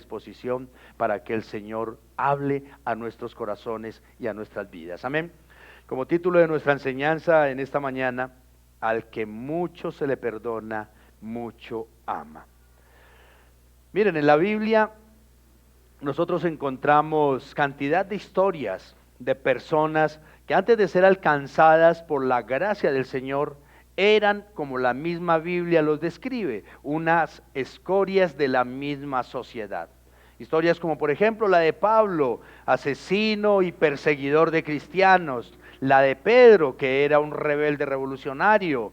disposición para que el Señor hable a nuestros corazones y a nuestras vidas. Amén. Como título de nuestra enseñanza en esta mañana, al que mucho se le perdona, mucho ama. Miren, en la Biblia nosotros encontramos cantidad de historias de personas que antes de ser alcanzadas por la gracia del Señor, eran, como la misma Biblia los describe, unas escorias de la misma sociedad. Historias como por ejemplo la de Pablo, asesino y perseguidor de cristianos, la de Pedro, que era un rebelde revolucionario,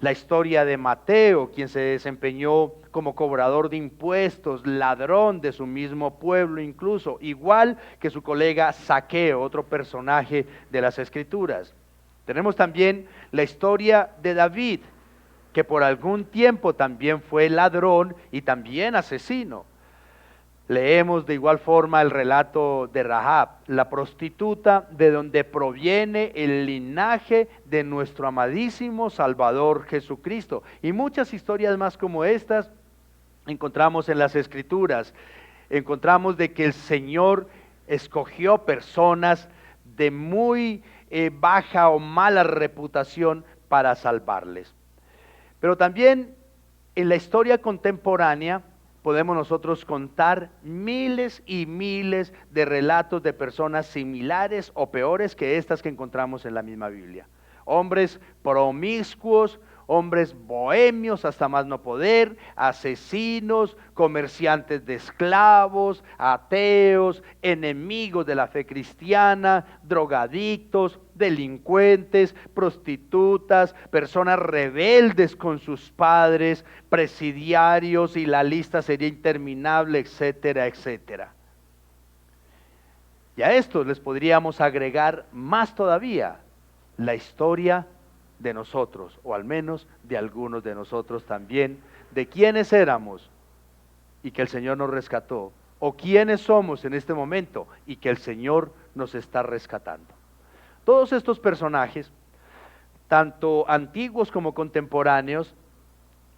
la historia de Mateo, quien se desempeñó como cobrador de impuestos, ladrón de su mismo pueblo incluso, igual que su colega Zaqueo, otro personaje de las Escrituras. Tenemos también la historia de David, que por algún tiempo también fue ladrón y también asesino. Leemos de igual forma el relato de Rahab, la prostituta, de donde proviene el linaje de nuestro amadísimo Salvador Jesucristo. Y muchas historias más como estas encontramos en las Escrituras. Encontramos de que el Señor escogió personas de muy baja o mala reputación para salvarles. Pero también en la historia contemporánea podemos nosotros contar miles y miles de relatos de personas similares o peores que estas que encontramos en la misma Biblia. Hombres promiscuos, hombres bohemios hasta más no poder, asesinos, comerciantes de esclavos, ateos, enemigos de la fe cristiana, drogadictos, delincuentes, prostitutas, personas rebeldes con sus padres, presidiarios, y la lista sería interminable, etcétera, etcétera. Y a estos les podríamos agregar más todavía la historia de nosotros, o al menos de algunos de nosotros también, de quiénes éramos y que el Señor nos rescató, o quiénes somos en este momento y que el Señor nos está rescatando. Todos estos personajes, tanto antiguos como contemporáneos,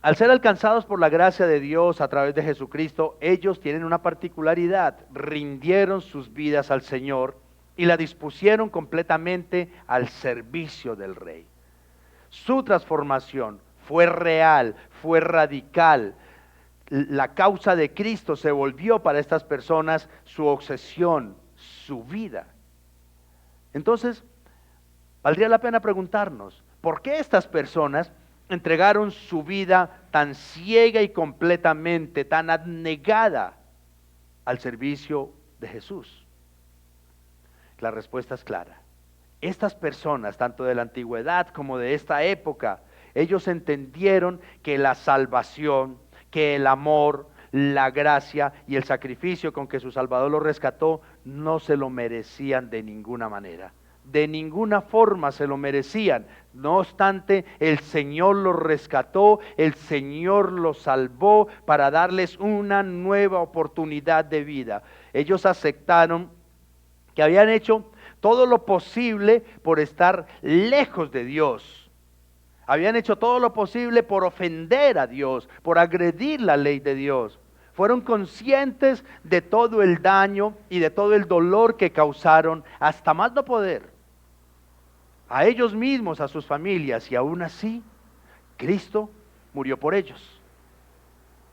al ser alcanzados por la gracia de Dios a través de Jesucristo, ellos tienen una particularidad: rindieron sus vidas al Señor y la dispusieron completamente al servicio del Rey. Su transformación fue real, fue radical. La causa de Cristo se volvió para estas personas su obsesión, su vida. Entonces, valdría la pena preguntarnos, ¿por qué estas personas entregaron su vida tan ciega y completamente, tan abnegada al servicio de Jesús? La respuesta es clara. Estas personas, tanto de la antigüedad como de esta época, ellos entendieron que la salvación, que el amor, la gracia y el sacrificio con que su Salvador los rescató, no se lo merecían de ninguna manera. De ninguna forma se lo merecían. No obstante, el Señor los rescató, el Señor los salvó para darles una nueva oportunidad de vida. Ellos aceptaron que habían hecho todo lo posible por estar lejos de Dios. Habían hecho todo lo posible por ofender a Dios, por agredir la ley de Dios. Fueron conscientes de todo el daño y de todo el dolor que causaron hasta más no poder a ellos mismos, a sus familias, y aún así Cristo murió por ellos.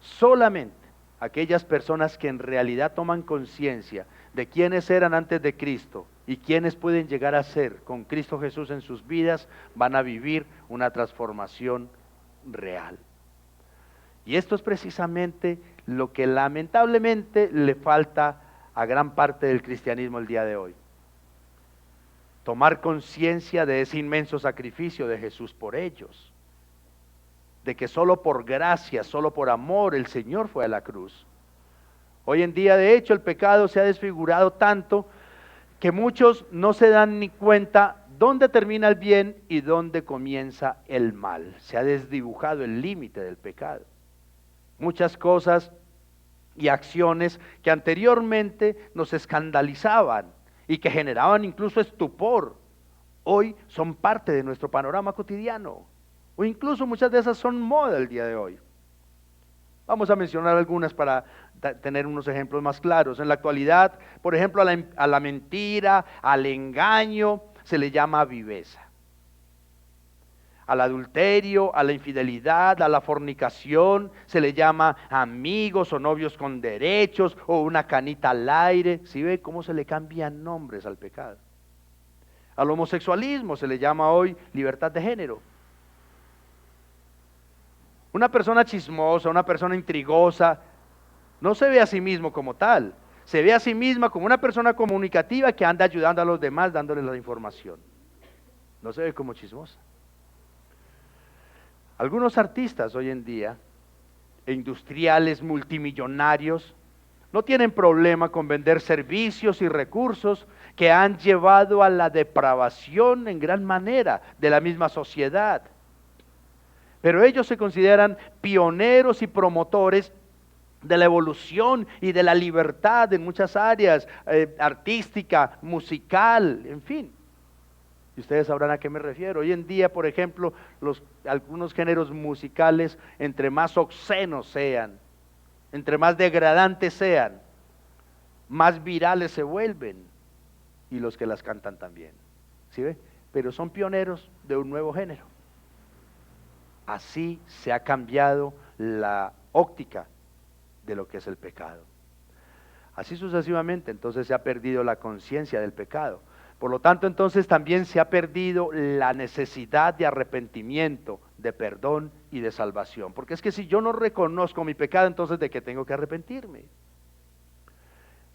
Solamente aquellas personas que en realidad toman conciencia de quiénes eran antes de Cristo y quiénes pueden llegar a ser con Cristo Jesús en sus vidas, van a vivir una transformación real. Y esto es precisamente lo que lamentablemente le falta a gran parte del cristianismo el día de hoy. Tomar conciencia de ese inmenso sacrificio de Jesús por ellos, de que solo por gracia, solo por amor el Señor fue a la cruz. Hoy en día, de hecho, el pecado se ha desfigurado tanto que muchos no se dan ni cuenta dónde termina el bien y dónde comienza el mal. Se ha desdibujado el límite del pecado. Muchas cosas y acciones que anteriormente nos escandalizaban y que generaban incluso estupor, hoy son parte de nuestro panorama cotidiano, o incluso muchas de esas son moda el día de hoy. Vamos a mencionar algunas para tener unos ejemplos más claros. En la actualidad, por ejemplo, a la mentira, al engaño, se le llama viveza. Al adulterio, a la infidelidad, a la fornicación, se le llama amigos o novios con derechos o una canita al aire. ¿Sí ve cómo se le cambian nombres al pecado? Al homosexualismo se le llama hoy libertad de género. Una persona chismosa, una persona intrigosa, no se ve a sí mismo como tal. Se ve a sí misma como una persona comunicativa que anda ayudando a los demás, dándoles la información. No se ve como chismosa. Algunos artistas hoy en día, industriales, multimillonarios, no tienen problema con vender servicios y recursos que han llevado a la depravación en gran manera de la misma sociedad. Pero ellos se consideran pioneros y promotores de la evolución y de la libertad en muchas áreas, artística, musical, en fin. Y ustedes sabrán a qué me refiero. Hoy en día, por ejemplo, algunos géneros musicales, entre más obscenos sean, entre más degradantes sean, más virales se vuelven, y los que las cantan también. ¿Sí ve? Pero son pioneros de un nuevo género. Así se ha cambiado la óptica de lo que es el pecado. Así sucesivamente, entonces se ha perdido la conciencia del pecado. Por lo tanto, entonces también se ha perdido la necesidad de arrepentimiento, de perdón y de salvación. Porque es que si yo no reconozco mi pecado, entonces ¿de qué tengo que arrepentirme?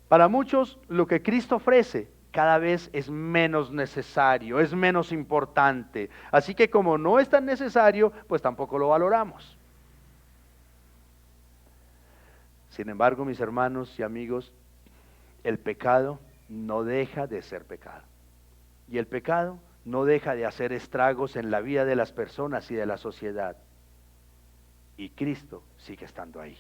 Para muchos, lo que Cristo ofrece cada vez es menos necesario, es menos importante. Así que como no es tan necesario, pues tampoco lo valoramos. Sin embargo, mis hermanos y amigos, el pecado no deja de ser pecado. Y el pecado no deja de hacer estragos en la vida de las personas y de la sociedad. Y Cristo sigue estando ahí,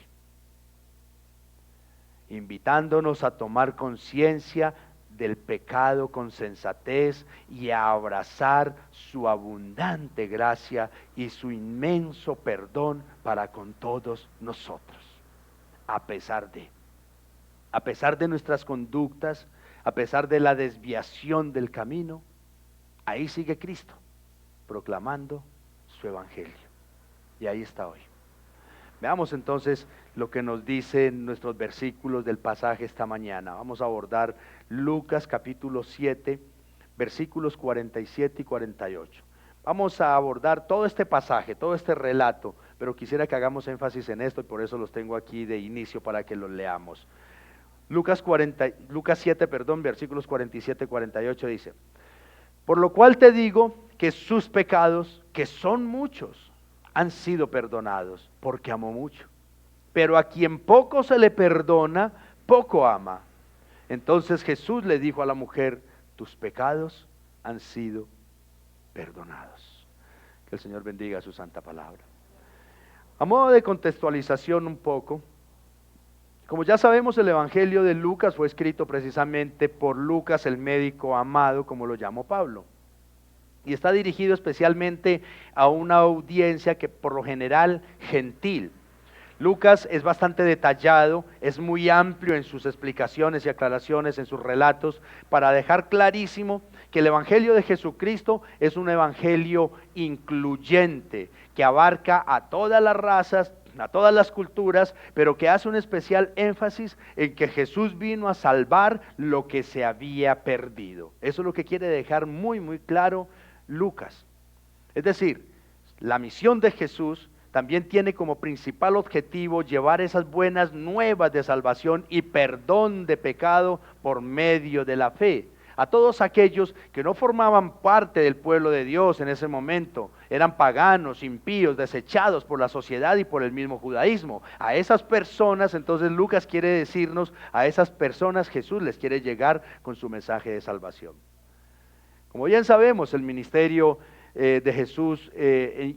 invitándonos a tomar conciencia del pecado con sensatez y a abrazar su abundante gracia y su inmenso perdón para con todos nosotros, a pesar de nuestras conductas, a pesar de la desviación del camino. Ahí sigue Cristo, proclamando su evangelio. Y ahí está hoy. Veamos entonces lo que nos dicen nuestros versículos del pasaje esta mañana. Vamos a abordar Lucas capítulo 7, versículos 47 y 48. Vamos a abordar todo este pasaje, todo este relato, pero quisiera que hagamos énfasis en esto y por eso los tengo aquí de inicio para que los leamos. Lucas 7, versículos 47 y 48 dice: por lo cual te digo que sus pecados, que son muchos, han sido perdonados, porque amó mucho. Pero a quien poco se le perdona, poco ama. Entonces Jesús le dijo a la mujer: tus pecados han sido perdonados. Que el Señor bendiga su santa palabra. A modo de contextualización un poco, como ya sabemos, el Evangelio de Lucas fue escrito precisamente por Lucas, el médico amado, como lo llamó Pablo. Y está dirigido especialmente a una audiencia que por lo general gentil. Lucas es bastante detallado, es muy amplio en sus explicaciones y aclaraciones, en sus relatos, para dejar clarísimo que el Evangelio de Jesucristo es un evangelio incluyente, que abarca a todas las razas, a todas las culturas, pero que hace un especial énfasis en que Jesús vino a salvar lo que se había perdido. Eso es lo que quiere dejar muy, muy claro Lucas. Es decir, la misión de Jesús también tiene como principal objetivo llevar esas buenas nuevas de salvación y perdón de pecado por medio de la fe a todos aquellos que no formaban parte del pueblo de Dios en ese momento, eran paganos, impíos, desechados por la sociedad y por el mismo judaísmo. A esas personas, entonces Lucas quiere decirnos, a esas personas Jesús les quiere llegar con su mensaje de salvación. Como bien sabemos, el ministerio de Jesús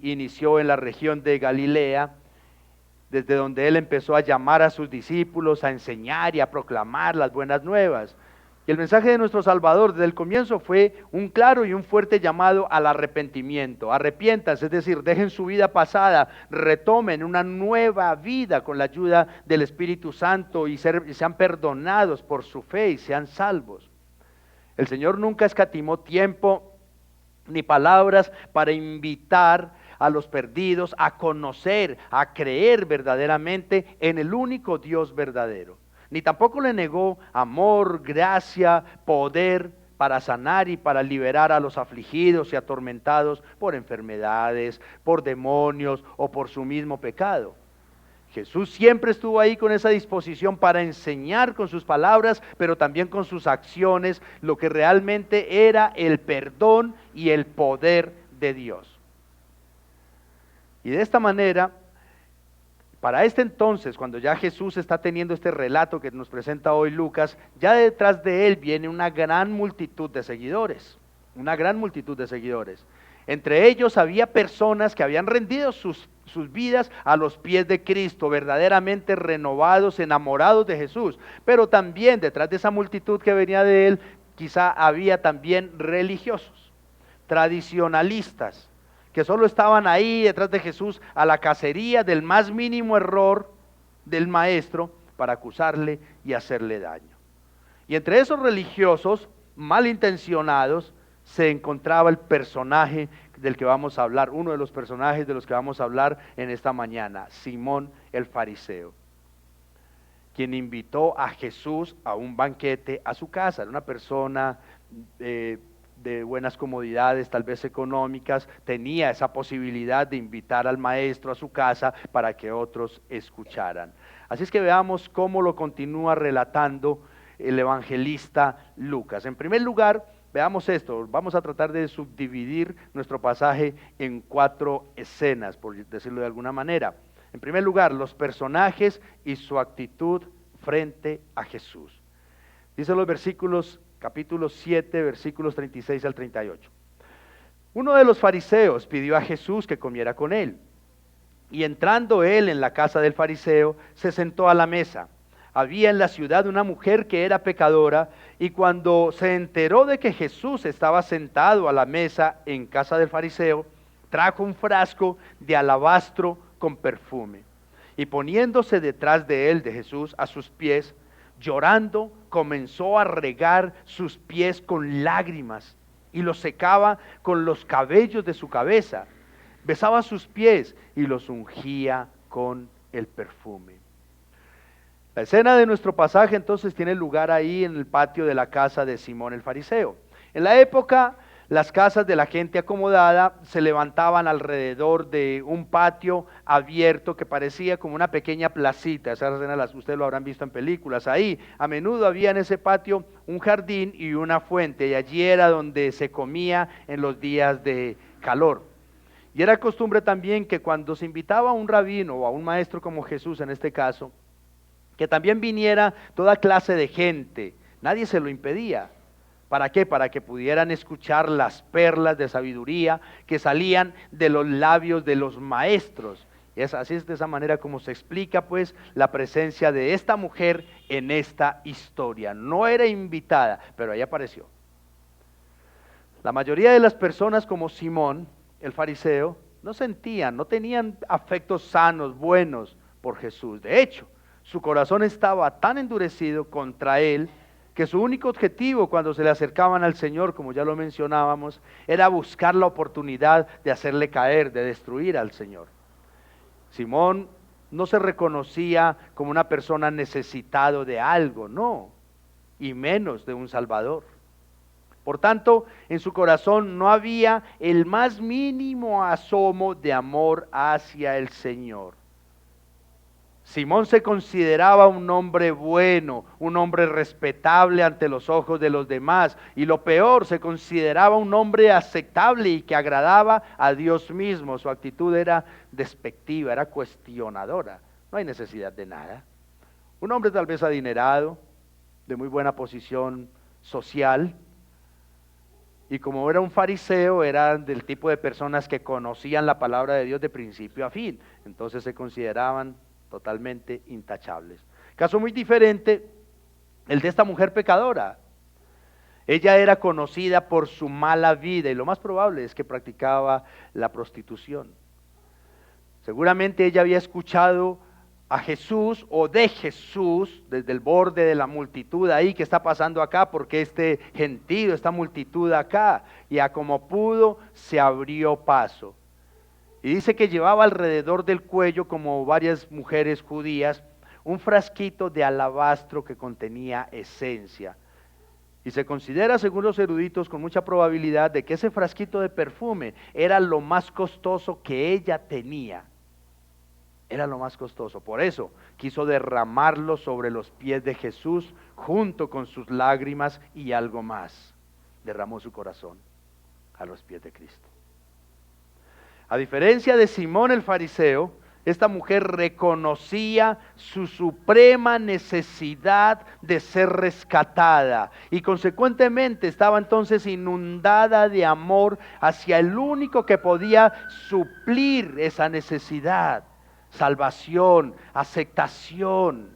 inició en la región de Galilea, desde donde él empezó a llamar a sus discípulos, a enseñar y a proclamar las buenas nuevas. Y el mensaje de nuestro Salvador desde el comienzo fue un claro y un fuerte llamado al arrepentimiento. Arrepiéntanse, es decir, dejen su vida pasada, retomen una nueva vida con la ayuda del Espíritu Santo y sean perdonados por su fe y sean salvos. El Señor nunca escatimó tiempo ni palabras para invitar a los perdidos a conocer, a creer verdaderamente en el único Dios verdadero. Ni tampoco le negó amor, gracia, poder para sanar y para liberar a los afligidos y atormentados por enfermedades, por demonios o por su mismo pecado. Jesús siempre estuvo ahí con esa disposición para enseñar con sus palabras, pero también con sus acciones, lo que realmente era el perdón y el poder de Dios. Y de esta manera, para este entonces, cuando ya Jesús está teniendo este relato que nos presenta hoy Lucas, ya detrás de él viene una gran multitud de seguidores, una gran multitud de seguidores. Entre ellos había personas que habían rendido sus vidas a los pies de Cristo, verdaderamente renovados, enamorados de Jesús. Pero también detrás de esa multitud que venía de él, quizá había también religiosos, tradicionalistas, que solo estaban ahí detrás de Jesús a la cacería del más mínimo error del maestro para acusarle y hacerle daño. Y entre esos religiosos malintencionados se encontraba el personaje del que vamos a hablar, uno de los personajes de los que vamos a hablar en esta mañana, Simón el fariseo, quien invitó a Jesús a un banquete a su casa. Era una persona de buenas comodidades, tal vez económicas, tenía esa posibilidad de invitar al maestro a su casa para que otros escucharan. Así es que veamos cómo lo continúa relatando el evangelista Lucas. En primer lugar, veamos esto, vamos a tratar de subdividir nuestro pasaje en 4 escenas, por decirlo de alguna manera. En primer lugar, los personajes y su actitud frente a Jesús. Dice los versículos capítulo 7, versículos 36 al 38. Uno de los fariseos pidió a Jesús que comiera con él. Y entrando él en la casa del fariseo, se sentó a la mesa. Había en la ciudad una mujer que era pecadora, y cuando se enteró de que Jesús estaba sentado a la mesa en casa del fariseo, trajo un frasco de alabastro con perfume. Y poniéndose detrás de él, de Jesús, a sus pies, llorando, comenzó a regar sus pies con lágrimas y los secaba con los cabellos de su cabeza. Besaba sus pies y los ungía con el perfume. La escena de nuestro pasaje entonces tiene lugar ahí en el patio de la casa de Simón el fariseo. En la época, las casas de la gente acomodada se levantaban alrededor de un patio abierto que parecía como una pequeña placita. Esas escenas ustedes lo habrán visto en películas. Ahí a menudo había en ese patio un jardín y una fuente, y allí era donde se comía en los días de calor. Y era costumbre también que cuando se invitaba a un rabino o a un maestro como Jesús en este caso, que también viniera toda clase de gente, nadie se lo impedía. ¿Para qué? Para que pudieran escuchar las perlas de sabiduría que salían de los labios de los maestros. Así es de esa manera como se explica pues la presencia de esta mujer en esta historia. No era invitada, pero ahí apareció. La mayoría de las personas como Simón, el fariseo, no tenían afectos sanos, buenos por Jesús. De hecho, su corazón estaba tan endurecido contra él, que su único objetivo cuando se le acercaban al Señor, como ya lo mencionábamos, era buscar la oportunidad de hacerle caer, de destruir al Señor. Simón no se reconocía como una persona necesitado de algo, no, y menos de un Salvador. Por tanto, en su corazón no había el más mínimo asomo de amor hacia el Señor. Simón se consideraba un hombre bueno, un hombre respetable ante los ojos de los demás, y lo peor, se consideraba un hombre aceptable y que agradaba a Dios mismo. Su actitud era despectiva, era cuestionadora. No hay necesidad de nada. Un hombre tal vez adinerado, de muy buena posición social, y como era un fariseo, era del tipo de personas que conocían la palabra de Dios de principio a fin, entonces se consideraban totalmente intachables. Caso muy diferente el de esta mujer pecadora. Ella era conocida por su mala vida y lo más probable es que practicaba la prostitución. Seguramente ella había escuchado a Jesús o de Jesús desde el borde de la multitud ahí que está pasando acá, porque este gentío, esta multitud acá, y a como pudo se abrió paso. Y dice que llevaba alrededor del cuello, como varias mujeres judías, un frasquito de alabastro que contenía esencia. Y se considera, según los eruditos, con mucha probabilidad de que ese frasquito de perfume era lo más costoso que ella tenía. Era lo más costoso. Por eso quiso derramarlo sobre los pies de Jesús junto con sus lágrimas y algo más. Derramó su corazón a los pies de Cristo. A diferencia de Simón el fariseo, esta mujer reconocía su suprema necesidad de ser rescatada y consecuentemente estaba entonces inundada de amor hacia el único que podía suplir esa necesidad, salvación, aceptación,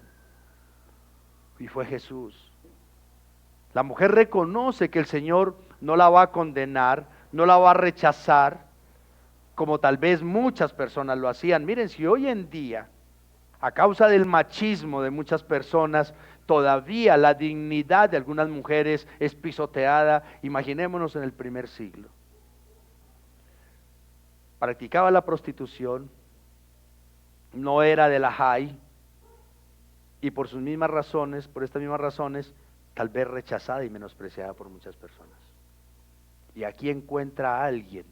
y fue Jesús. La mujer reconoce que el Señor no la va a condenar, no la va a rechazar, como tal vez muchas personas lo hacían. Miren, si hoy en día, a causa del machismo de muchas personas, todavía la dignidad de algunas mujeres es pisoteada, imaginémonos en el primer siglo. Practicaba la prostitución, no era de la high, y por sus mismas razones, por estas mismas razones, tal vez rechazada y menospreciada por muchas personas. Y aquí encuentra a alguien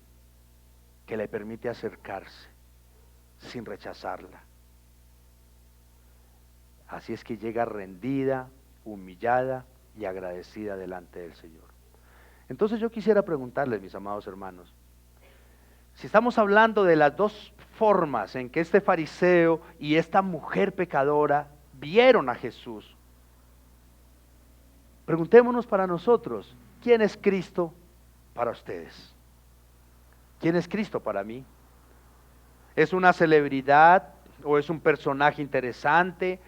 que le permite acercarse sin rechazarla. Así es que llega rendida, humillada y agradecida delante del Señor. Entonces yo quisiera preguntarles, mis amados hermanos, si estamos hablando de las dos formas en que este fariseo y esta mujer pecadora vieron a Jesús, preguntémonos para nosotros, ¿quién es Cristo para ustedes? ¿Quién es Cristo para mí? ¿Es una celebridad o es un personaje interesante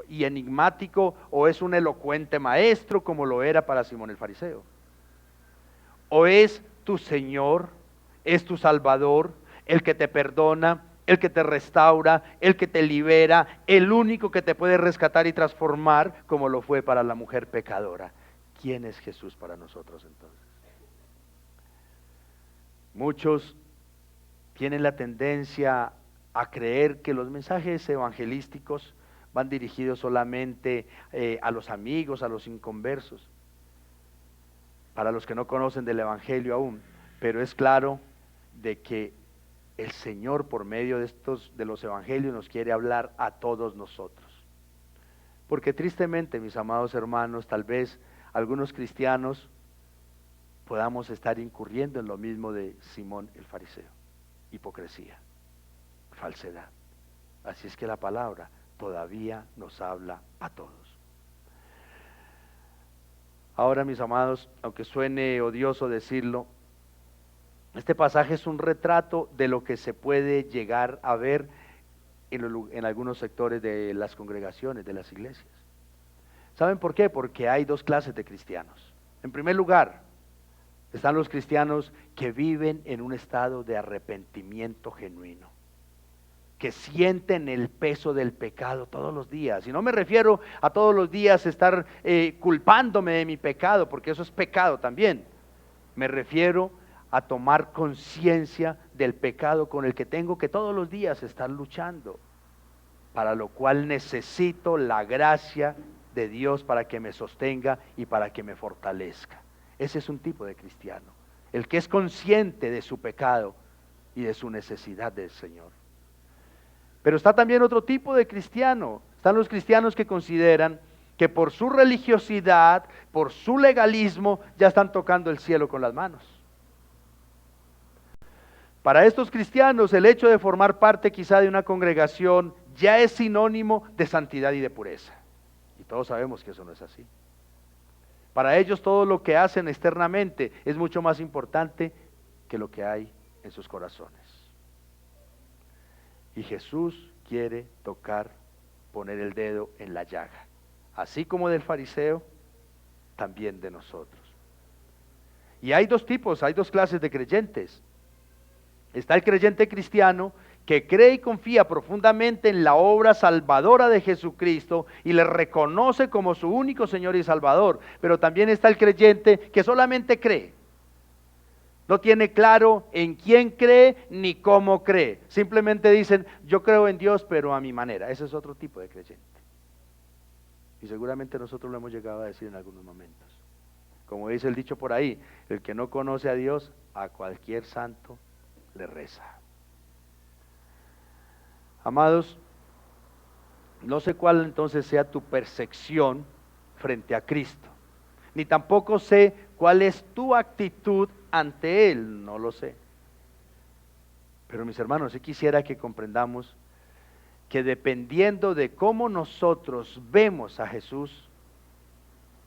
y enigmático o es un elocuente maestro como lo era para Simón el fariseo? ¿O es tu Señor, es tu Salvador, el que te perdona, el que te restaura, el que te libera, el único que te puede rescatar y transformar como lo fue para la mujer pecadora? ¿Quién es Jesús para nosotros entonces? Muchos tienen la tendencia a creer que los mensajes evangelísticos van dirigidos solamente a los amigos, a los inconversos, para los que no conocen del evangelio aún, pero es claro de que el Señor por medio de los evangelios nos quiere hablar a todos nosotros. Porque tristemente, mis amados hermanos, tal vez algunos cristianos podamos estar incurriendo en lo mismo de Simón el fariseo: hipocresía, falsedad. Así es que la palabra todavía nos habla a todos. Ahora, mis amados, aunque suene odioso decirlo, este pasaje es un retrato de lo que se puede llegar a ver en algunos sectores de las congregaciones, de las iglesias. ¿Saben por qué? Porque hay dos clases de cristianos. En primer lugar, están los cristianos que viven en un estado de arrepentimiento genuino, que sienten el peso del pecado todos los días. Y no me refiero a todos los días estar culpándome de mi pecado, porque eso es pecado también. Me refiero a tomar conciencia del pecado con el que tengo que todos los días estar luchando, para lo cual necesito la gracia de Dios para que me sostenga y para que me fortalezca. Ese es un tipo de cristiano, el que es consciente de su pecado y de su necesidad del Señor. Pero está también otro tipo de cristiano. Están los cristianos que consideran que por su religiosidad, por su legalismo, ya están tocando el cielo con las manos. Para estos cristianos, el hecho de formar parte quizá de una congregación ya es sinónimo de santidad y de pureza. Y todos sabemos que eso no es así. Para ellos todo lo que hacen externamente es mucho más importante que lo que hay en sus corazones. Y Jesús quiere tocar, poner el dedo en la llaga, así como del fariseo, también de nosotros. Y hay dos tipos, hay dos clases de creyentes. Está el creyente cristiano que cree y confía profundamente en la obra salvadora de Jesucristo y le reconoce como su único Señor y Salvador. Pero también está el creyente que solamente cree. No tiene claro en quién cree ni cómo cree. Simplemente dicen, yo creo en Dios, pero a mi manera. Ese es otro tipo de creyente. Y seguramente nosotros lo hemos llegado a decir en algunos momentos. Como dice el dicho por ahí, el que no conoce a Dios, a cualquier santo le reza. Amados, no sé cuál entonces sea tu percepción frente a Cristo, ni tampoco sé cuál es tu actitud ante Él, no lo sé. Pero mis hermanos, sí quisiera que comprendamos que dependiendo de cómo nosotros vemos a Jesús,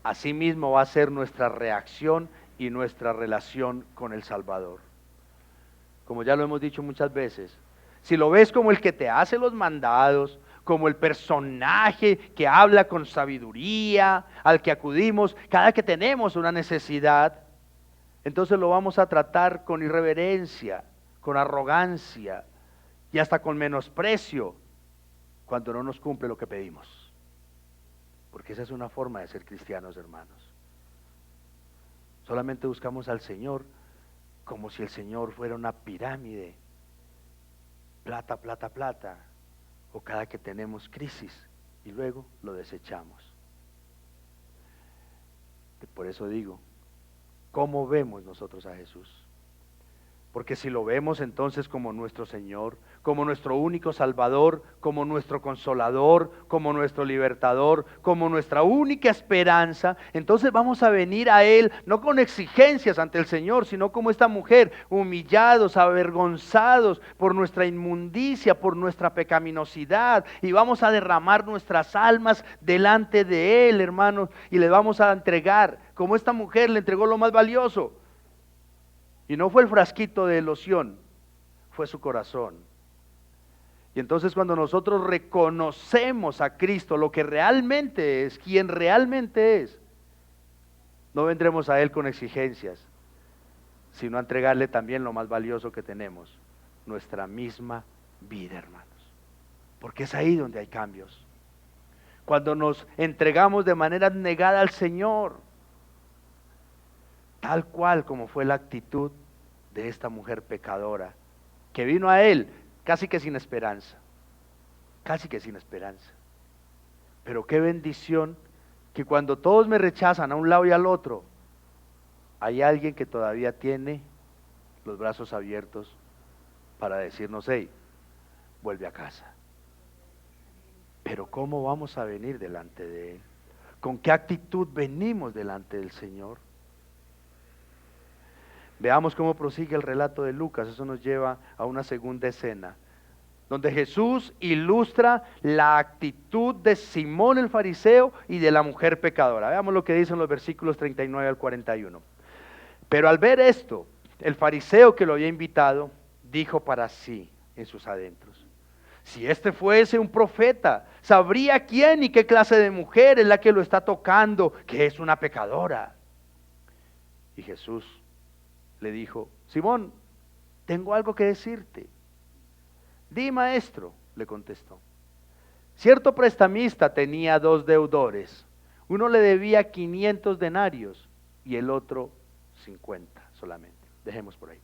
así mismo va a ser nuestra reacción y nuestra relación con el Salvador. Como ya lo hemos dicho muchas veces, si lo ves como el que te hace los mandados, como el personaje que habla con sabiduría, al que acudimos cada que tenemos una necesidad, entonces lo vamos a tratar con irreverencia, con arrogancia y hasta con menosprecio cuando no nos cumple lo que pedimos. Porque esa es una forma de ser cristianos, hermanos. Solamente buscamos al Señor como si el Señor fuera una pirámide, plata, plata, plata, o cada que tenemos crisis y luego lo desechamos. Por eso digo, ¿cómo vemos nosotros a Jesús? Porque si lo vemos entonces como nuestro Señor, como nuestro único Salvador, como nuestro Consolador, como nuestro Libertador, como nuestra única esperanza, entonces vamos a venir a Él no con exigencias ante el Señor, sino como esta mujer, humillados, avergonzados por nuestra inmundicia, por nuestra pecaminosidad, y vamos a derramar nuestras almas delante de Él, hermanos, y le vamos a entregar, como esta mujer le entregó lo más valioso. Y no fue el frasquito de loción, fue su corazón. Y entonces cuando nosotros reconocemos a Cristo, lo que realmente es, quien realmente es, no vendremos a Él con exigencias, sino a entregarle también lo más valioso que tenemos, nuestra misma vida, hermanos. Porque es ahí donde hay cambios. Cuando nos entregamos de manera negada al Señor, tal cual como fue la actitud de esta mujer pecadora, que vino a Él casi que sin esperanza, casi que sin esperanza. Pero qué bendición que cuando todos me rechazan a un lado y al otro, hay alguien que todavía tiene los brazos abiertos para decirnos, hey, vuelve a casa. Pero ¿cómo vamos a venir delante de Él? ¿Con qué actitud venimos delante del Señor? Veamos cómo prosigue el relato de Lucas. Eso nos lleva a una segunda escena, donde Jesús ilustra la actitud de Simón el fariseo y de la mujer pecadora. Veamos lo que dicen los versículos 39 al 41. Pero al ver esto, el fariseo que lo había invitado, dijo para sí en sus adentros, si este fuese un profeta, sabría quién y qué clase de mujer es la que lo está tocando, que es una pecadora. Y Jesús le dijo, Simón, tengo algo que decirte. Di, maestro, le contestó. Cierto prestamista tenía 2 deudores. Uno le debía 500 denarios y el otro 50 solamente. Dejemos por ahí.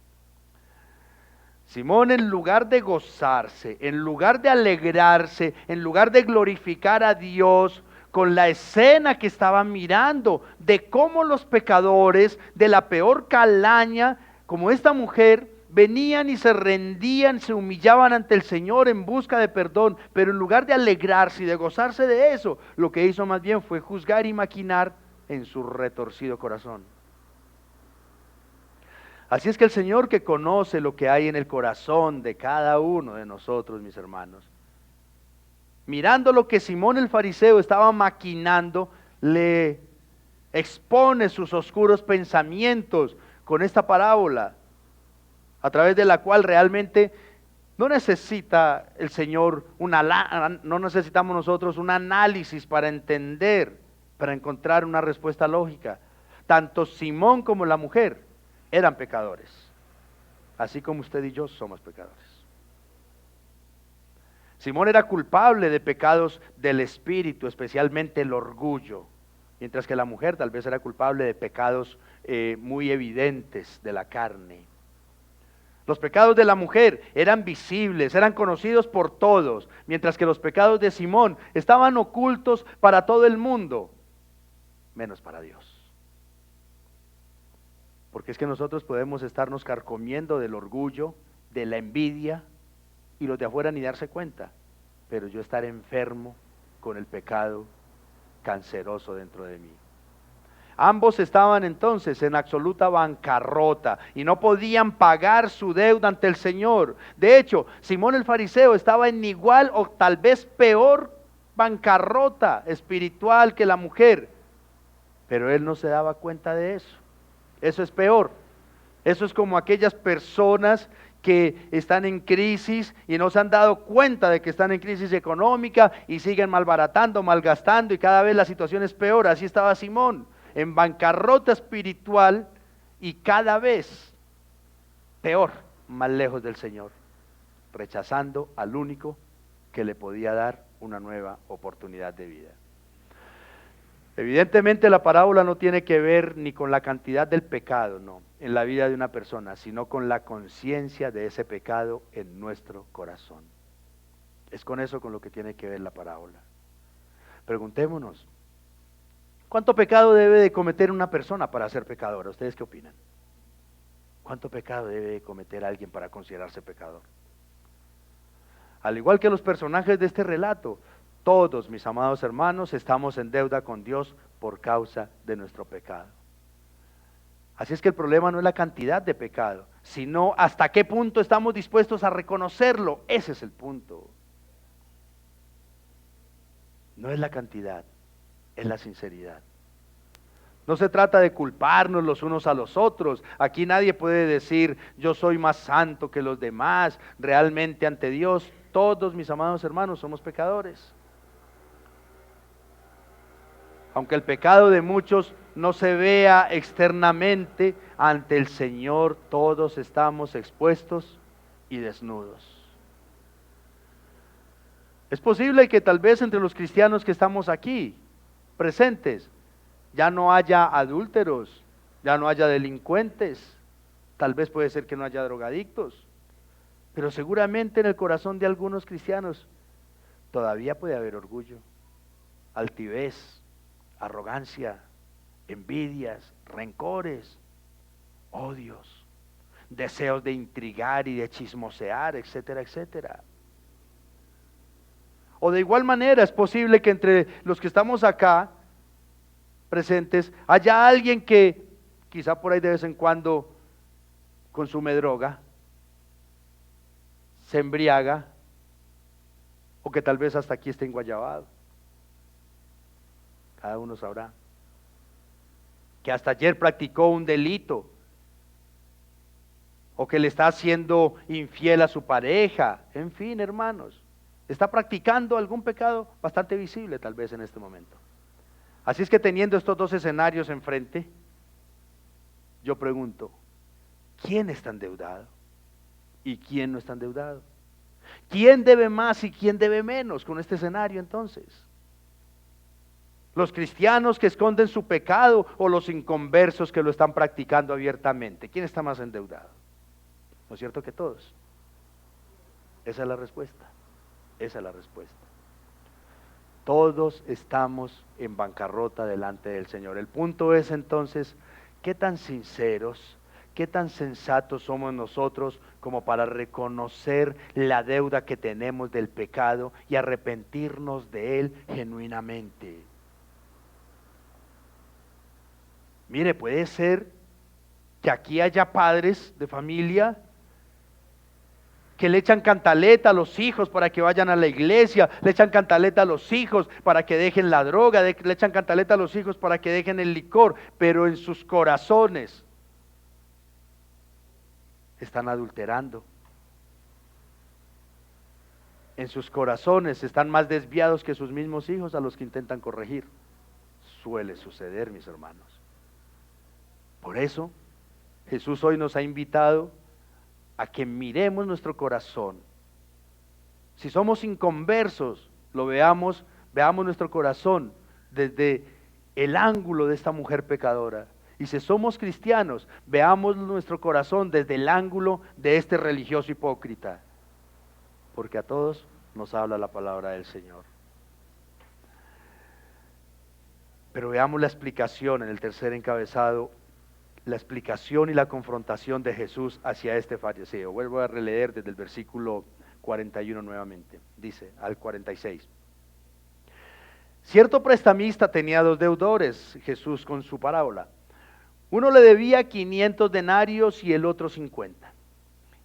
Simón, en lugar de gozarse, en lugar de alegrarse, en lugar de glorificar a Dios con la escena que estaba mirando de cómo los pecadores de la peor calaña, como esta mujer, venían y se rendían, se humillaban ante el Señor en busca de perdón, pero en lugar de alegrarse y de gozarse de eso, lo que hizo más bien fue juzgar y maquinar en su retorcido corazón. Así es que el Señor, que conoce lo que hay en el corazón de cada uno de nosotros, mis hermanos, mirando lo que Simón el fariseo estaba maquinando, le expone sus oscuros pensamientos con esta parábola, a través de la cual realmente no necesita el Señor, no necesitamos nosotros un análisis para entender, para encontrar una respuesta lógica. Tanto Simón como la mujer eran pecadores, así como usted y yo somos pecadores. Simón era culpable de pecados del espíritu, especialmente el orgullo, mientras que la mujer tal vez era culpable de pecados muy evidentes de la carne. Los pecados de la mujer eran visibles, eran conocidos por todos, mientras que los pecados de Simón estaban ocultos para todo el mundo, menos para Dios. Porque es que nosotros podemos estarnos carcomiendo del orgullo, de la envidia, y los de afuera ni darse cuenta, pero yo estar enfermo con el pecado canceroso dentro de mí. Ambos estaban entonces en absoluta bancarrota y no podían pagar su deuda ante el Señor. De hecho, Simón el fariseo estaba en igual o tal vez peor bancarrota espiritual que la mujer, pero él no se daba cuenta de eso. Eso es peor. Eso es como aquellas personas que están en crisis y no se han dado cuenta de que están en crisis económica y siguen malbaratando, malgastando, y cada vez la situación es peor. Así estaba Simón, en bancarrota espiritual y cada vez peor, más lejos del Señor, rechazando al único que le podía dar una nueva oportunidad de vida. Evidentemente la parábola no tiene que ver ni con la cantidad del pecado, no, en la vida de una persona, sino con la conciencia de ese pecado en nuestro corazón. Es con eso con lo que tiene que ver la parábola. Preguntémonos, ¿cuánto pecado debe de cometer una persona para ser pecadora? ¿Ustedes qué opinan? ¿Cuánto pecado debe de cometer alguien para considerarse pecador? Al igual que los personajes de este relato, todos, mis amados hermanos, estamos en deuda con Dios por causa de nuestro pecado. Así es que el problema no es la cantidad de pecado, sino hasta qué punto estamos dispuestos a reconocerlo. Ese es el punto. No es la cantidad, es la sinceridad. No se trata de culparnos los unos a los otros. Aquí nadie puede decir, yo soy más santo que los demás. Realmente ante Dios, todos, mis amados hermanos, somos pecadores. Aunque el pecado de muchos no se vea externamente, ante el Señor todos estamos expuestos y desnudos. Es posible que tal vez entre los cristianos que estamos aquí, presentes, ya no haya adúlteros, ya no haya delincuentes, tal vez puede ser que no haya drogadictos, pero seguramente en el corazón de algunos cristianos todavía puede haber orgullo, altivez, arrogancia, envidias, rencores, odios, deseos de intrigar y de chismosear, etcétera, etcétera. O de igual manera es posible que entre los que estamos acá presentes haya alguien que quizá por ahí de vez en cuando consume droga, se embriaga, o que tal vez hasta aquí esté enguayabado. Cada uno sabrá. Que hasta ayer practicó un delito, o que le está haciendo infiel a su pareja. En fin, hermanos, está practicando algún pecado bastante visible tal vez en este momento. Así es que teniendo estos dos escenarios enfrente, yo pregunto, ¿quién está endeudado? ¿Y quién no está endeudado? ¿Quién debe más y quién debe menos con este escenario entonces? ¿Los cristianos que esconden su pecado o los inconversos que lo están practicando abiertamente? ¿Quién está más endeudado? ¿No es cierto que todos? Esa es la respuesta. Esa es la respuesta. Todos estamos en bancarrota delante del Señor. El punto es entonces, ¿qué tan sinceros, qué tan sensatos somos nosotros como para reconocer la deuda que tenemos del pecado y arrepentirnos de él genuinamente? Mire, puede ser que aquí haya padres de familia que le echan cantaleta a los hijos para que vayan a la iglesia, le echan cantaleta a los hijos para que dejen la droga, le echan cantaleta a los hijos para que dejen el licor, pero en sus corazones están adulterando. En sus corazones están más desviados que sus mismos hijos a los que intentan corregir. Suele suceder, mis hermanos. Por eso Jesús hoy nos ha invitado a que miremos nuestro corazón. Si somos inconversos, veamos nuestro corazón desde el ángulo de esta mujer pecadora. Y si somos cristianos, veamos nuestro corazón desde el ángulo de este religioso hipócrita. Porque a todos nos habla la palabra del Señor. Pero veamos la explicación en el tercer encabezado, la explicación y la confrontación de Jesús hacia este fariseo. Vuelvo a releer desde el versículo 41 nuevamente, dice al 46. Cierto prestamista tenía 2 deudores, Jesús con su parábola. Uno le debía 500 denarios y el otro 50.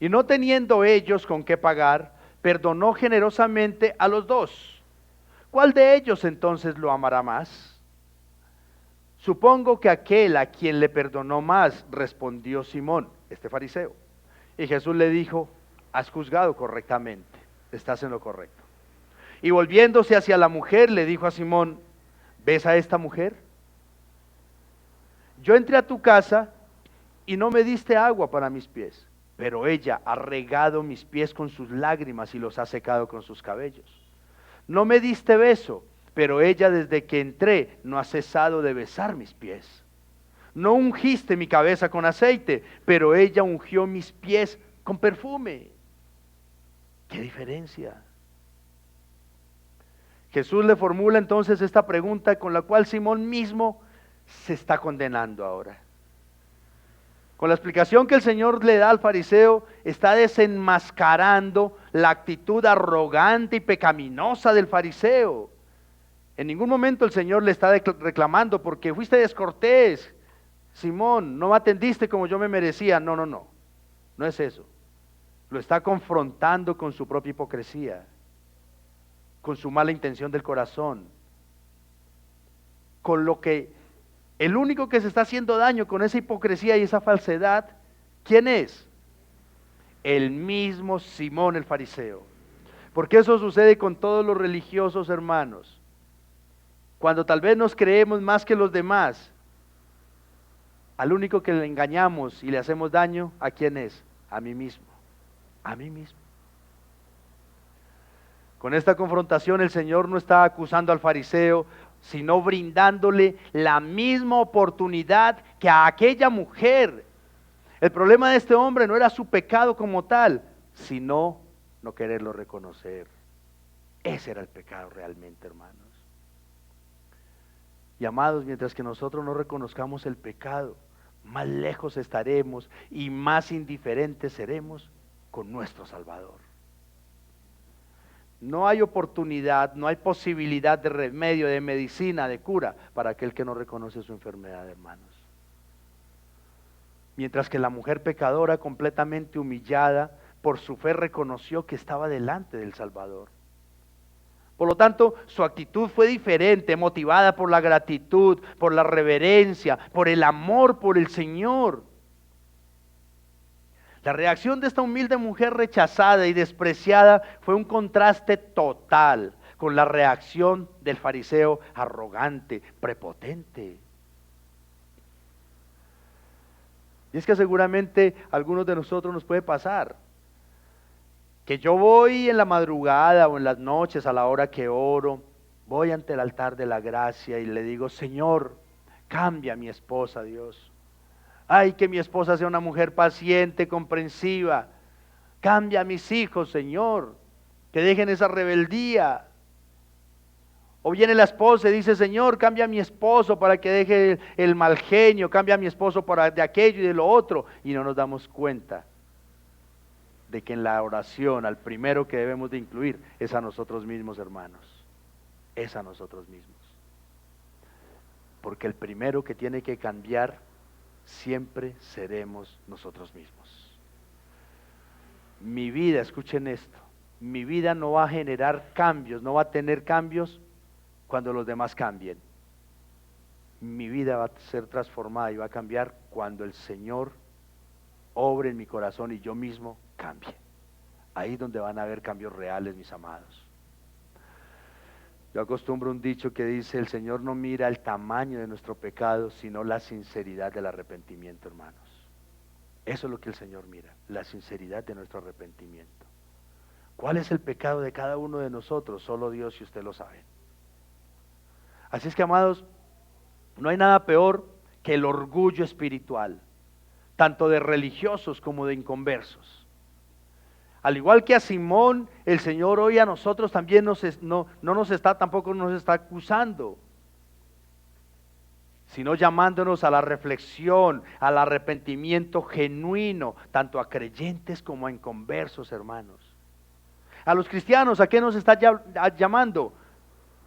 Y no teniendo ellos con qué pagar, perdonó generosamente a los 2. ¿Cuál de ellos entonces lo amará más? Supongo que aquel a quien le perdonó más, respondió Simón, este fariseo. Y Jesús le dijo, has juzgado correctamente, estás en lo correcto. Y volviéndose hacia la mujer, le dijo a Simón, ¿ves a esta mujer? Yo entré a tu casa y no me diste agua para mis pies, pero ella ha regado mis pies con sus lágrimas y los ha secado con sus cabellos. No me diste beso, pero ella desde que entré no ha cesado de besar mis pies. No ungiste mi cabeza con aceite, pero ella ungió mis pies con perfume. ¿Qué diferencia? Jesús le formula entonces esta pregunta con la cual Simón mismo se está condenando ahora. Con la explicación que el Señor le da al fariseo, está desenmascarando la actitud arrogante y pecaminosa del fariseo. En ningún momento el Señor le está reclamando porque fuiste descortés, Simón, no me atendiste como yo me merecía. No, no es eso. Lo está confrontando con su propia hipocresía, con su mala intención del corazón, con lo que el único que se está haciendo daño con esa hipocresía y esa falsedad, ¿quién es? El mismo Simón el fariseo. Porque eso sucede con todos los religiosos, hermanos. Cuando tal vez nos creemos más que los demás, al único que le engañamos y le hacemos daño, ¿a quién es? A mí mismo. A mí mismo. Con esta confrontación el Señor no está acusando al fariseo, sino brindándole la misma oportunidad que a aquella mujer. El problema de este hombre no era su pecado como tal, sino no quererlo reconocer. Ese era el pecado realmente, hermanos. Y amados, mientras que nosotros no reconozcamos el pecado, más lejos estaremos y más indiferentes seremos con nuestro Salvador. No hay oportunidad, no hay posibilidad de remedio, de medicina, de cura para aquel que no reconoce su enfermedad, hermanos. Mientras que la mujer pecadora, completamente humillada, por su fe reconoció que estaba delante del Salvador. Por lo tanto, su actitud fue diferente, motivada por la gratitud, por la reverencia, por el amor por el Señor. La reacción de esta humilde mujer rechazada y despreciada fue un contraste total con la reacción del fariseo arrogante, prepotente. Y es que seguramente a algunos de nosotros nos puede pasar que yo voy en la madrugada o en las noches a la hora que oro, voy ante el altar de la gracia y le digo, Señor, cambia a mi esposa, Dios. Ay, que mi esposa sea una mujer paciente, comprensiva. Cambia a mis hijos, Señor, que dejen esa rebeldía. O viene la esposa y dice, Señor, cambia a mi esposo para que deje el mal genio, cambia a mi esposo para de aquello y de lo otro. Y no nos damos cuenta de que en la oración al primero que debemos de incluir es a nosotros mismos, hermanos. Es a nosotros mismos. Porque el primero que tiene que cambiar siempre seremos nosotros mismos. Mi vida, escuchen esto, mi vida no va a generar cambios, no va a tener cambios cuando los demás cambien. Mi vida va a ser transformada y va a cambiar cuando el Señor obre en mi corazón y yo mismo cambie. Ahí es donde van a haber cambios reales, mis amados. Yo acostumbro un dicho que dice, el Señor no mira el tamaño de nuestro pecado, sino la sinceridad del arrepentimiento, hermanos. Eso es lo que el Señor mira, la sinceridad de nuestro arrepentimiento. ¿Cuál es el pecado de cada uno de nosotros? Solo Dios y usted lo sabe. Así es que, amados, no hay nada peor que el orgullo espiritual, tanto de religiosos como de inconversos. Al igual que a Simón, el Señor hoy a nosotros también tampoco nos está acusando, sino llamándonos a la reflexión, al arrepentimiento genuino, tanto a creyentes como a inconversos, hermanos. A los cristianos, ¿a qué nos está llamando?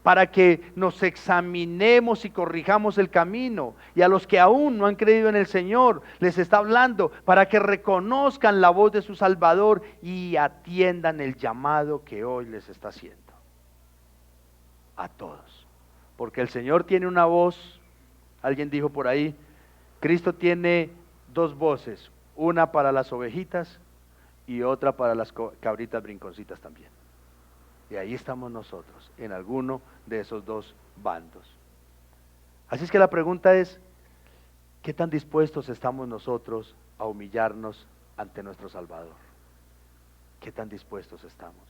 Para que nos examinemos y corrijamos el camino. Y a los que aún no han creído en el Señor, les está hablando para que reconozcan la voz de su Salvador y atiendan el llamado que hoy les está haciendo. A todos. Porque el Señor tiene una voz. Alguien dijo por ahí, Cristo tiene dos voces, una para las ovejitas y otra para las cabritas brinconcitas también. Y ahí estamos nosotros, en alguno de esos dos bandos. Así es que la pregunta es, ¿qué tan dispuestos estamos nosotros a humillarnos ante nuestro Salvador? ¿Qué tan dispuestos estamos?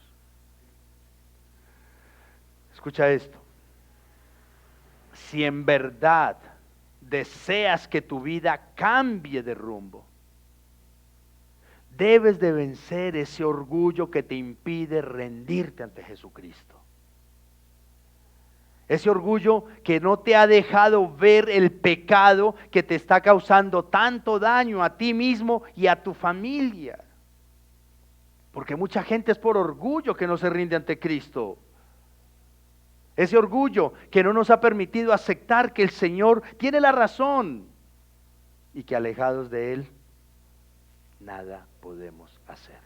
Escucha esto. Si en verdad deseas que tu vida cambie de rumbo, debes de vencer ese orgullo que te impide rendirte ante Jesucristo. Ese orgullo que no te ha dejado ver el pecado que te está causando tanto daño a ti mismo y a tu familia. Porque mucha gente es por orgullo que no se rinde ante Cristo. Ese orgullo que no nos ha permitido aceptar que el Señor tiene la razón y que alejados de Él nada podemos hacer.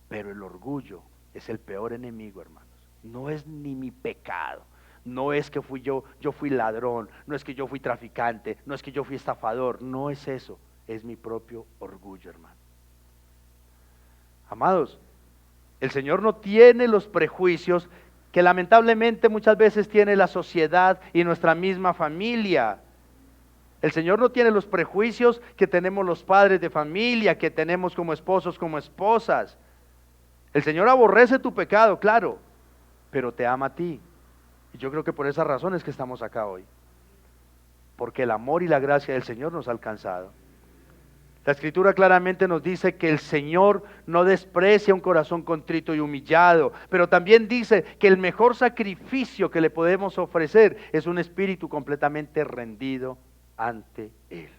Pero el orgullo es el peor enemigo, hermanos. No es ni mi pecado, no es que yo fui ladrón, no es que yo fui traficante, no es que yo fui estafador, no es eso, es mi propio orgullo, hermano. Amados, el Señor no tiene los prejuicios que lamentablemente muchas veces tiene la sociedad y nuestra misma familia. El Señor no tiene los prejuicios que tenemos los padres de familia, que tenemos como esposos, como esposas. El Señor aborrece tu pecado, claro, pero te ama a ti. Y yo creo que por esa razón es que estamos acá hoy. Porque el amor y la gracia del Señor nos ha alcanzado. La Escritura claramente nos dice que el Señor no desprecia un corazón contrito y humillado, pero también dice que el mejor sacrificio que le podemos ofrecer es un espíritu completamente rendido ante Él.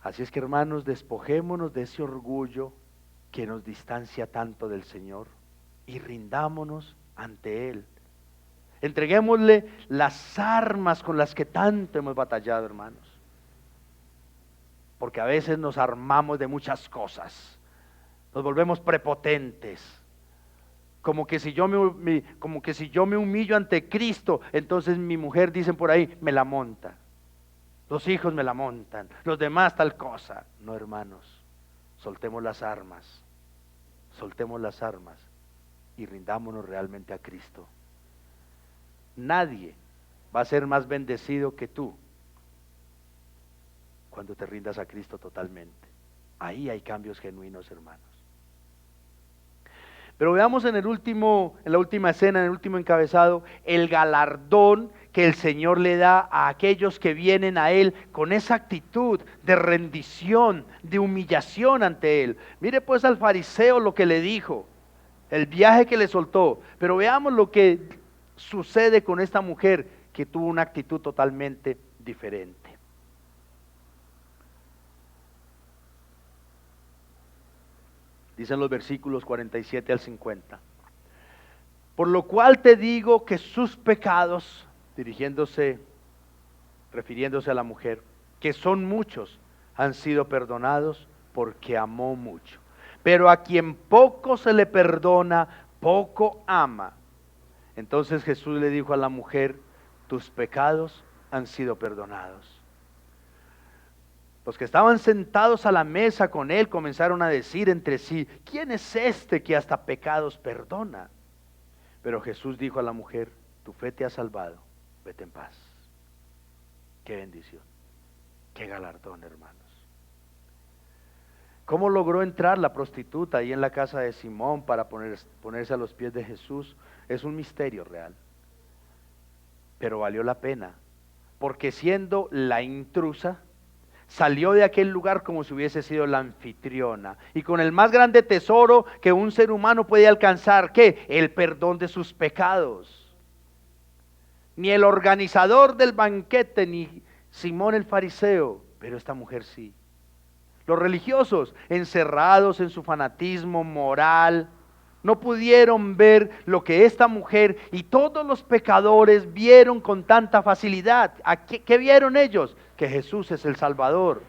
Así es que, hermanos, despojémonos de ese orgullo que nos distancia tanto del Señor y rindámonos ante Él. Entreguémosle las armas con las que tanto hemos batallado, hermanos. Porque a veces nos armamos de muchas cosas, nos volvemos prepotentes, como que si yo me humillo ante Cristo, entonces mi mujer, dicen por ahí, me la monta, los hijos me la montan, los demás tal cosa. No, hermanos, soltemos las armas y rindámonos realmente a Cristo. Nadie va a ser más bendecido que tú cuando te rindas a Cristo totalmente. Ahí hay cambios genuinos, hermanos. Pero veamos en la última escena, en el último encabezado, el galardón que el Señor le da a aquellos que vienen a Él con esa actitud de rendición, de humillación ante Él. Mire pues al fariseo lo que le dijo, el viaje que le soltó. Pero veamos lo que sucede con esta mujer que tuvo una actitud totalmente diferente. Dicen los versículos 47 al 50. Por lo cual te digo que sus pecados, refiriéndose a la mujer, que son muchos, han sido perdonados porque amó mucho. Pero a quien poco se le perdona, poco ama. Entonces Jesús le dijo a la mujer, tus pecados han sido perdonados. Los que estaban sentados a la mesa con él comenzaron a decir entre sí, ¿quién es este que hasta pecados perdona? Pero Jesús dijo a la mujer, tu fe te ha salvado, vete en paz. Qué bendición. Qué galardón, hermanos. ¿Cómo logró entrar la prostituta ahí en la casa de Simón para ponerse a los pies de Jesús? Es un misterio real. Pero valió la pena, porque siendo la intrusa, salió de aquel lugar como si hubiese sido la anfitriona, y con el más grande tesoro que un ser humano puede alcanzar, ¿qué? El perdón de sus pecados. Ni el organizador del banquete, ni Simón el fariseo, pero esta mujer sí. Los religiosos, encerrados en su fanatismo moral, no pudieron ver lo que esta mujer y todos los pecadores vieron con tanta facilidad. ¿Qué vieron ellos? Que Jesús es el Salvador.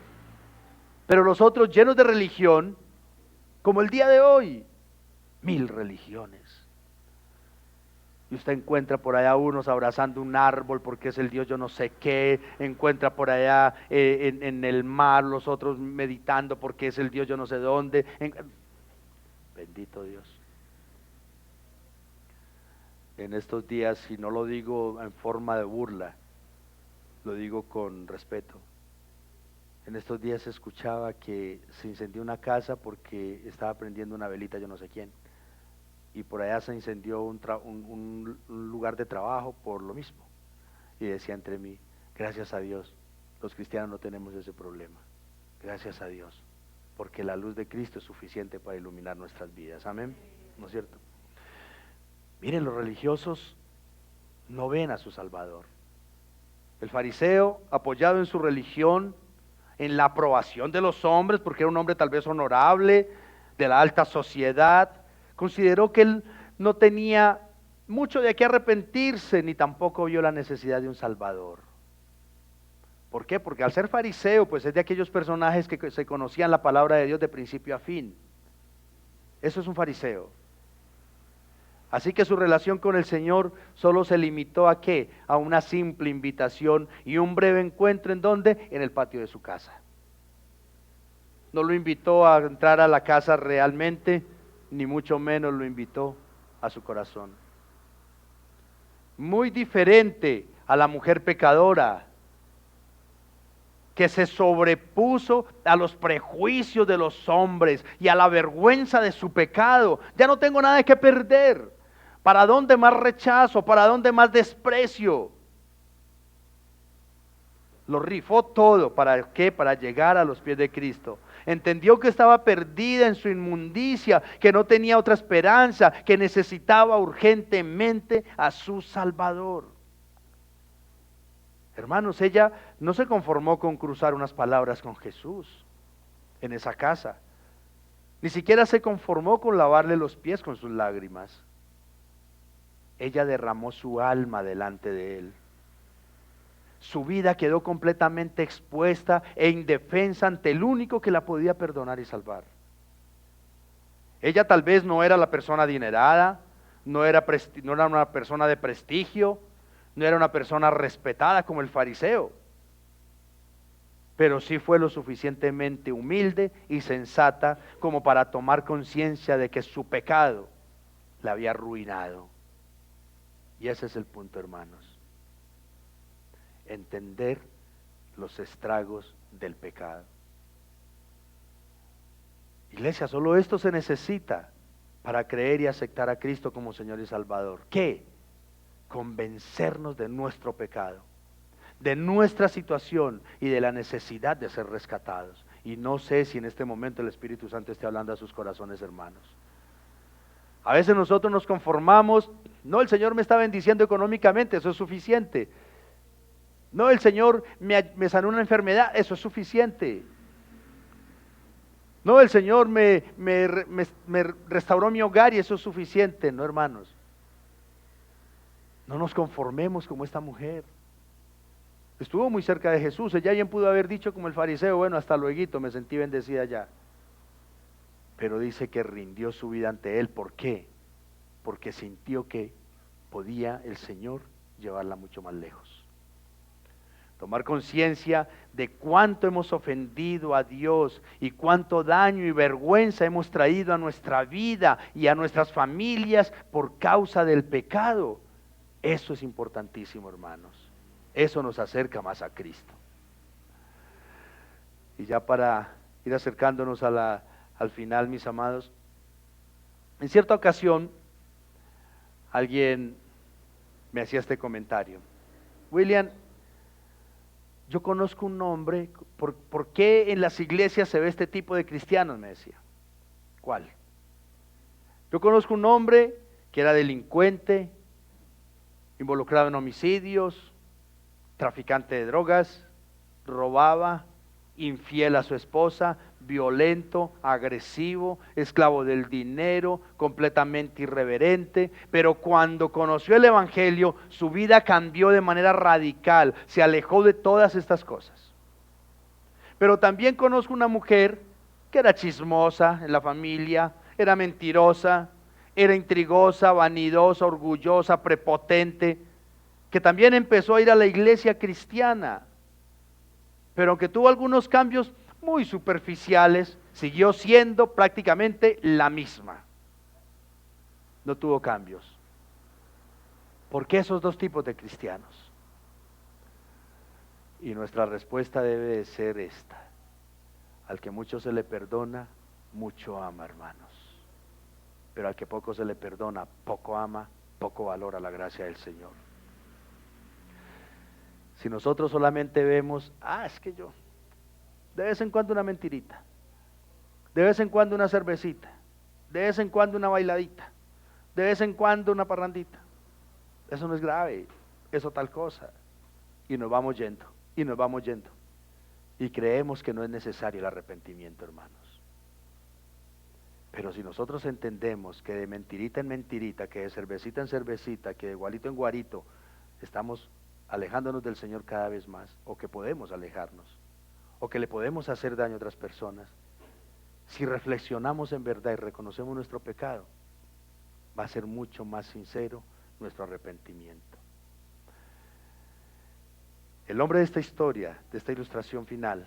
Pero los otros, llenos de religión, como el día de hoy, 1000 religiones. Y usted encuentra por allá unos abrazando un árbol porque es el Dios yo no sé qué, encuentra por allá en el mar los otros meditando porque es el Dios yo no sé dónde. Bendito Dios. En estos días, y no lo digo en forma de burla, lo digo con respeto. En estos días se escuchaba que se incendió una casa porque estaba prendiendo una velita yo no sé quién. Y por allá se incendió un lugar de trabajo por lo mismo. Y decía entre mí, gracias a Dios, los cristianos no tenemos ese problema. Gracias a Dios, porque la luz de Cristo es suficiente para iluminar nuestras vidas. Amén, ¿no es cierto? Miren, los religiosos no ven a su Salvador. El fariseo, apoyado en su religión, en la aprobación de los hombres, porque era un hombre tal vez honorable, de la alta sociedad, consideró que él no tenía mucho de qué arrepentirse, ni tampoco vio la necesidad de un Salvador. ¿Por qué? Porque al ser fariseo, pues es de aquellos personajes que se conocían la palabra de Dios de principio a fin. Eso es un fariseo. Así que su relación con el Señor solo se limitó a ¿qué? A una simple invitación y un breve encuentro. ¿En dónde? En el patio de su casa. No lo invitó a entrar a la casa realmente, ni mucho menos lo invitó a su corazón. Muy diferente a la mujer pecadora, que se sobrepuso a los prejuicios de los hombres y a la vergüenza de su pecado. Ya no tengo nada que perder. ¿Para dónde más rechazo? ¿Para dónde más desprecio? Lo rifó todo. ¿Para qué? Para llegar a los pies de Cristo. Entendió que estaba perdida en su inmundicia, que no tenía otra esperanza, que necesitaba urgentemente a su Salvador. Hermanos, ella no se conformó con cruzar unas palabras con Jesús en esa casa. Ni siquiera se conformó con lavarle los pies con sus lágrimas. Ella derramó su alma delante de él. Su vida quedó completamente expuesta e indefensa ante el único que la podía perdonar y salvar. Ella tal vez no era la persona adinerada, no era una persona de prestigio, no era una persona respetada como el fariseo, pero sí fue lo suficientemente humilde y sensata como para tomar conciencia de que su pecado la había arruinado. Y ese es el punto, hermanos. Entender los estragos del pecado. Iglesia, solo esto se necesita para creer y aceptar a Cristo como Señor y Salvador. ¿Qué? Convencernos de nuestro pecado, de nuestra situación y de la necesidad de ser rescatados. Y no sé si en este momento el Espíritu Santo esté hablando a sus corazones, hermanos. A veces nosotros nos conformamos, no, el Señor me está bendiciendo económicamente, eso es suficiente. No, el Señor me sanó una enfermedad, eso es suficiente. No, el Señor me restauró mi hogar y eso es suficiente. No, hermanos. No nos conformemos como esta mujer. Estuvo muy cerca de Jesús, ella bien pudo haber dicho como el fariseo, bueno, hasta luego, me sentí bendecida ya. Pero dice que rindió su vida ante él. ¿Por qué? Porque sintió que podía el Señor llevarla mucho más lejos. Tomar conciencia de cuánto hemos ofendido a Dios y cuánto daño y vergüenza hemos traído a nuestra vida y a nuestras familias por causa del pecado. Eso es importantísimo, hermanos. Eso nos acerca más a Cristo. Y ya para ir acercándonos al final, mis amados, en cierta ocasión alguien me hacía este comentario: William, yo conozco un hombre, ¿por qué en las iglesias se ve este tipo de cristianos? Me decía. ¿Cuál? Yo conozco un hombre que era delincuente, involucrado en homicidios, traficante de drogas, robaba, infiel a su esposa, violento, agresivo, esclavo del dinero, completamente irreverente, pero cuando conoció el evangelio, su vida cambió de manera radical, se alejó de todas estas cosas. Pero también conozco una mujer que era chismosa en la familia, era mentirosa, era intrigosa, vanidosa, orgullosa, prepotente, que también empezó a ir a la iglesia cristiana, pero aunque tuvo algunos cambios muy superficiales, siguió siendo prácticamente la misma. No tuvo cambios. ¿Por qué esos dos tipos de cristianos? Y nuestra respuesta debe de ser esta: al que mucho se le perdona, mucho ama, hermanos. Pero al que poco se le perdona, poco ama, poco valora la gracia del Señor. Si nosotros solamente vemos, es que yo, de vez en cuando una mentirita, de vez en cuando una cervecita, de vez en cuando una bailadita, de vez en cuando una parrandita, eso no es grave, eso tal cosa, y nos vamos yendo, y nos vamos yendo, y creemos que no es necesario el arrepentimiento, hermanos. Pero si nosotros entendemos que de mentirita en mentirita, que de cervecita en cervecita, que de guarito en guarito, estamos alejándonos del Señor cada vez más, o que podemos alejarnos, o que le podemos hacer daño a otras personas, si reflexionamos en verdad y reconocemos nuestro pecado, va a ser mucho más sincero nuestro arrepentimiento. El hombre de esta historia, de esta ilustración final,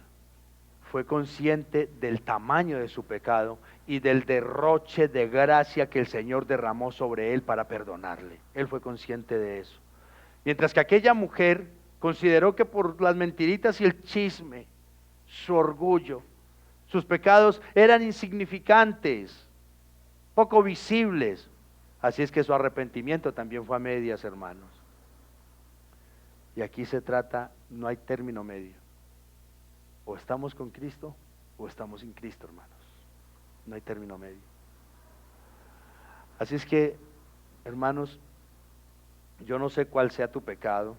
fue consciente del tamaño de su pecado y del derroche de gracia que el Señor derramó sobre él para perdonarle. Él fue consciente de eso. Mientras que aquella mujer consideró que por las mentiritas y el chisme, su orgullo, sus pecados eran insignificantes, poco visibles. Así es que su arrepentimiento también fue a medias, hermanos. Y aquí se trata, no hay término medio. O estamos con Cristo o estamos sin Cristo, hermanos. No hay término medio. Así es que, hermanos, yo no sé cuál sea tu pecado,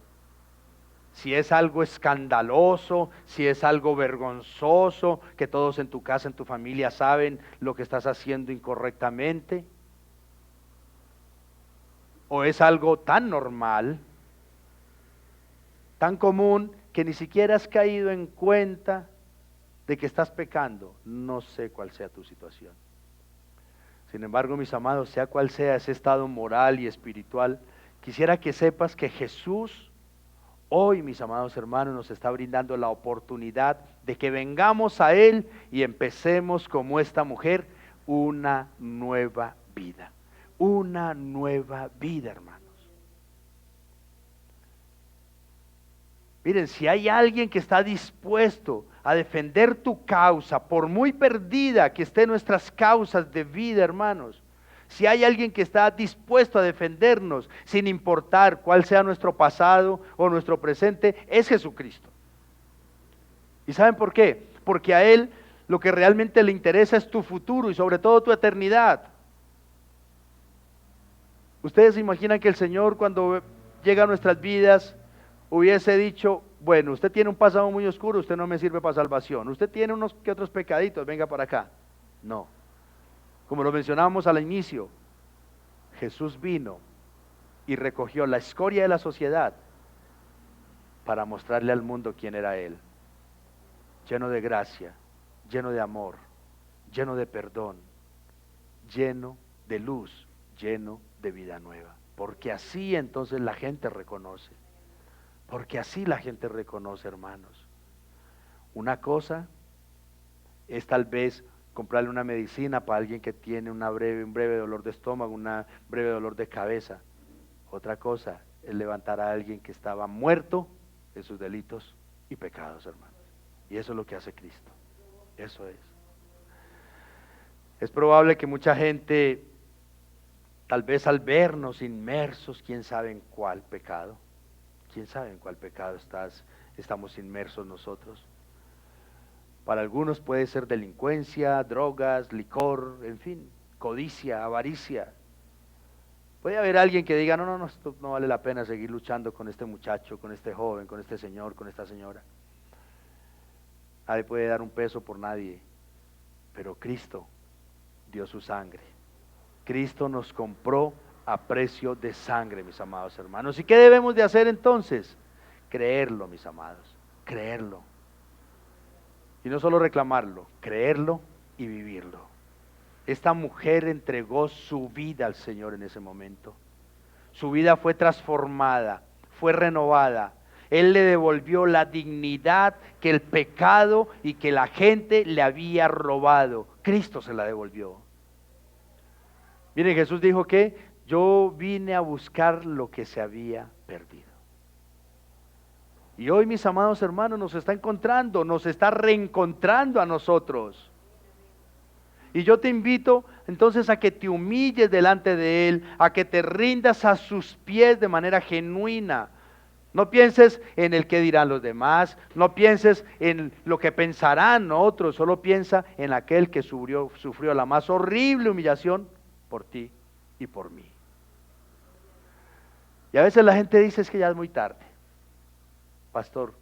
si es algo escandaloso, si es algo vergonzoso, que todos en tu casa, en tu familia saben lo que estás haciendo incorrectamente, o es algo tan normal, tan común, que ni siquiera has caído en cuenta de que estás pecando. No sé cuál sea tu situación. Sin embargo, mis amados, sea cual sea ese estado moral y espiritual, quisiera que sepas que Jesús hoy, mis amados hermanos, nos está brindando la oportunidad de que vengamos a Él y empecemos como esta mujer una nueva vida. Una nueva vida, hermanos. Miren, si hay alguien que está dispuesto a defender tu causa, por muy perdida que estén nuestras causas de vida, hermanos, si hay alguien que está dispuesto a defendernos, sin importar cuál sea nuestro pasado o nuestro presente, es Jesucristo. ¿Y saben por qué? Porque a Él lo que realmente le interesa es tu futuro y sobre todo tu eternidad. Ustedes se imaginan que el Señor, cuando llega a nuestras vidas, hubiese dicho: bueno, usted tiene un pasado muy oscuro, usted no me sirve para salvación, usted tiene unos que otros pecaditos, venga para acá. No, como lo mencionábamos al inicio, Jesús vino y recogió la escoria de la sociedad para mostrarle al mundo quién era Él, lleno de gracia, lleno de amor, lleno de perdón, lleno de luz, lleno de vida nueva, porque así entonces la gente reconoce. Porque así la gente reconoce, hermanos. Una cosa es tal vez comprarle una medicina para alguien que tiene un breve dolor de estómago, un breve dolor de cabeza. Otra cosa es levantar a alguien que estaba muerto en sus delitos y pecados, hermanos. Y eso es lo que hace Cristo. Eso es. Es probable que mucha gente, tal vez al vernos inmersos, quién sabe en cuál pecado, quién sabe en cuál pecado estamos inmersos nosotros. Para algunos puede ser delincuencia, drogas, licor, en fin, codicia, avaricia. Puede haber alguien que diga, no, esto no vale la pena seguir luchando con este muchacho, con este joven, con este señor, con esta señora. Nadie puede dar un peso por nadie, pero Cristo dio su sangre. Cristo nos compró a precio de sangre, mis amados hermanos. ¿Y qué debemos de hacer entonces? Creerlo, mis amados, creerlo. Y no solo reclamarlo, creerlo y vivirlo. Esta mujer entregó su vida al Señor en ese momento. Su vida fue transformada, fue renovada. Él le devolvió la dignidad que el pecado y que la gente le había robado. Cristo se la devolvió. Miren, Jesús dijo que yo vine a buscar lo que se había perdido. Y hoy, mis amados hermanos, nos está encontrando, nos está reencontrando a nosotros. Y yo te invito entonces a que te humilles delante de Él, a que te rindas a sus pies de manera genuina. No pienses en el que dirán los demás, no pienses en lo que pensarán otros, solo piensa en aquel que sufrió la más horrible humillación por ti y por mí. Y a veces la gente dice es que ya es muy tarde. Pastor,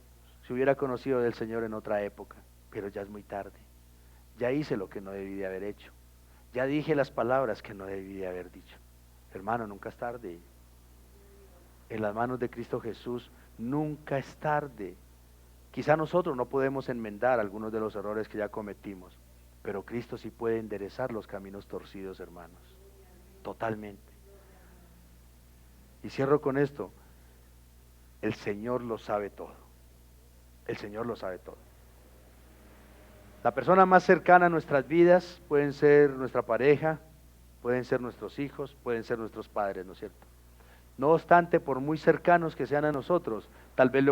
si hubiera conocido del Señor en otra época, pero ya es muy tarde. Ya hice lo que no debí de haber hecho. Ya dije las palabras que no debí de haber dicho. Hermano, nunca es tarde. En las manos de Cristo Jesús nunca es tarde. Quizá nosotros no podemos enmendar algunos de los errores que ya cometimos, pero Cristo sí puede enderezar los caminos torcidos, hermanos. Totalmente. Y cierro con esto. El Señor lo sabe todo. El Señor lo sabe todo. La persona más cercana a nuestras vidas pueden ser nuestra pareja, pueden ser nuestros hijos, pueden ser nuestros padres, ¿no es cierto? No obstante, por muy cercanos que sean a nosotros, tal vez le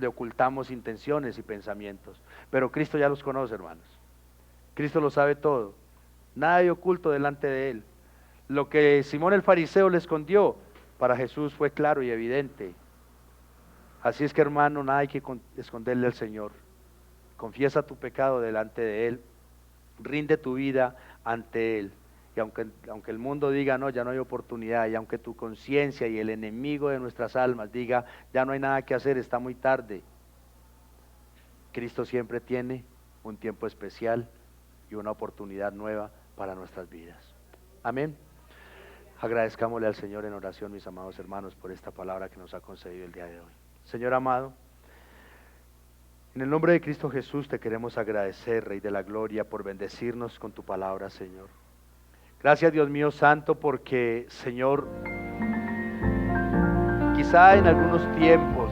ocultamos intenciones y pensamientos. Pero Cristo ya los conoce, hermanos. Cristo lo sabe todo. Nada hay oculto delante de Él. Lo que Simón el fariseo le escondió, para Jesús fue claro y evidente. Así es que, hermano, nada hay que esconderle al Señor. Confiesa tu pecado delante de Él, rinde tu vida ante Él. Y aunque el mundo diga, no, ya no hay oportunidad, y aunque tu conciencia y el enemigo de nuestras almas diga, ya no hay nada que hacer, está muy tarde, Cristo siempre tiene un tiempo especial y una oportunidad nueva para nuestras vidas. Amén. Agradezcámosle al Señor en oración, mis amados hermanos, por esta palabra que nos ha concedido el día de hoy. Señor amado, en el nombre de Cristo Jesús te queremos agradecer, Rey de la Gloria, por bendecirnos con tu palabra, Señor. Gracias, Dios mío santo, porque, Señor, quizá en algunos tiempos